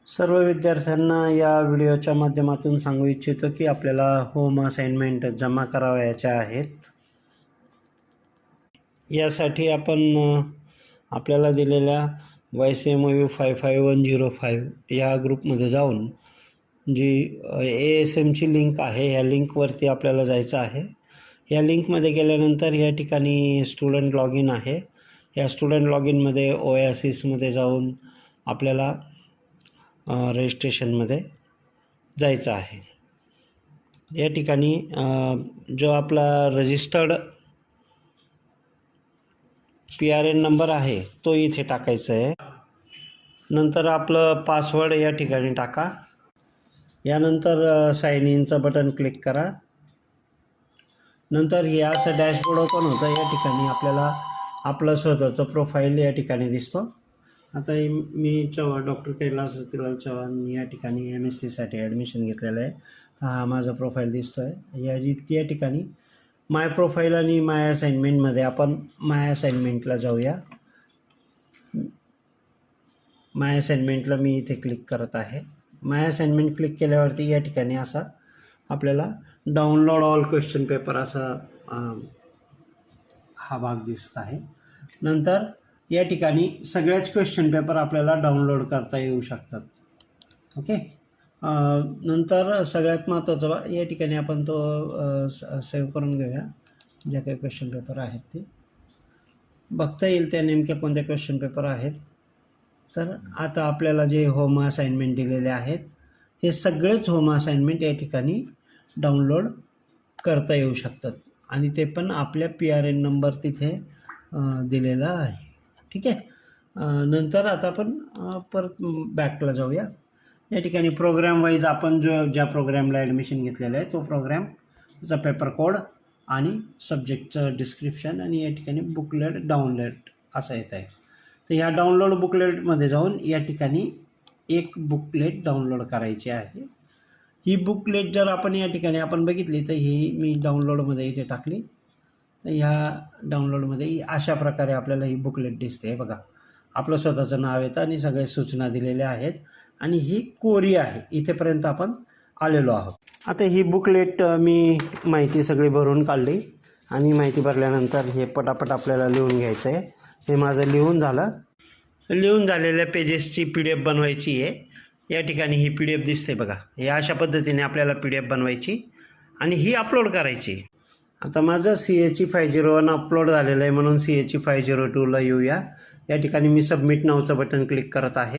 सर्व विद्यार्थ्यांना या व्हिडिओच्या माध्यमातून सांगू इच्छितो की आपल्याला होम असाइनमेंट जमा करावयाच्या आहेत। यासाठी आपण आपल्याला दिलेल्या YCMOU 55105 या ग्रुपमध्ये जाऊन जी ASMची लिंक आहे या लिंकवरती आपल्याला जायचं आहे। या लिंकमध्ये गेल्यानंतर या ठिकाणी स्टुडंट लॉग इन आहे। या स्टुडंट लॉग इनमध्ये ओएसिसमध्ये जाऊन आपल्याला रजिस्ट्रेशनमध्ये जायचं आहे। या ठिकाणी जो आपला रजिस्टर्ड PRN नंबर आहे तो इथे टाकायचा आहे। नंतर आपलं पासवर्ड या ठिकाणी टाका। यानंतर साइन इनचं बटन क्लिक करा। नंतर हे असं डॅशबोर्ड ओपन होतं। या ठिकाणी आपल्याला आपलं स्वतःचं प्रोफाईल या ठिकाणी दिसतो। आता मी डॉक्टर कैलास रतिलाल चव्हाण या ठिकाणी MSc साठी ॲडमिशन घेतलेलं आहे। हा माझा प्रोफाईल दिसतो आहे। या ठिकाणी माय प्रोफाईल आणि माय असाइनमेंटमध्ये आपण माय असाइनमेंटला जाऊया। माय असाइनमेंटला मी इथे क्लिक करत आहे। माय असाइनमेंट क्लिक केल्यावरती या ठिकाणी असा आपल्याला डाउनलोड ऑल क्वेश्चन पेपर असा हा भाग दिसत आहे। नंतर या ठिकाणी सगळ्याच क्वेश्चन पेपर आपल्याला डाउनलोड करता येऊ शकतात। ओके, नंतर सगळ्यात महत्त्वाचं या ठिकाणी आपण तो सेव्ह करून घेऊया। ज्या काही क्वेश्चन पेपर आहेत ते बघता येईल त्या नेमक्या कोणत्या क्वेश्चन पेपर आहेत। तर आता आपल्याला जे होम असाइनमेंट दिलेले आहेत हे सगळेच होम असाइनमेंट या ठिकाणी डाउनलोड करता येऊ शकतात आणि ते पण आपल्या PRN नंबर तिथे दिलेला आहे। ठीक आहे, नंतर आता आपण परत बॅकला जाऊया। या ठिकाणी प्रोग्राम वाईज आपण ज्या प्रोग्रामला ॲडमिशन घेतलेलं आहे तो प्रोग्राम, त्याचा पेपर कोड आणि सब्जेक्टचं डिस्क्रिप्शन आणि या ठिकाणी बुकलेट डाउनलोड असं येत आहे। तर ह्या डाउनलोड बुकलेटमध्ये जाऊन या ठिकाणी एक बुकलेट डाउनलोड करायची आहे। ही बुकलेट जर आपण या ठिकाणी आपण बघितली तर ही मी डाउनलोडमध्ये इथे टाकली तर ह्या डाउनलोडमध्ये अशा प्रकारे आपल्याला ही बुकलेट दिसते। बघा, आपलं स्वतःचं नाव येतं आणि सगळे सूचना दिलेल्या आहेत आणि ही कोरी आहे। इथेपर्यंत आपण आलेलो आहोत। आता ही बुकलेट मी माहिती सगळी भरून काढली आणि माहिती भरल्यानंतर हे पटापट आपल्याला लिहून घ्यायचं आहे। हे माझं लिहून झालं। लिहून झालेल्या पेजेसची PDF बनवायची आहे। या ठिकाणी ही PDF दिसते बघा। या अशा पद्धतीने आपल्याला PDF बनवायची आणि ही अपलोड करायची। आता माझं CAची 501 अपलोड झालेलं आहे म्हणून CAची 502ला येऊया। या ठिकाणी मी सबमिट नावचं बटन क्लिक करत आहे।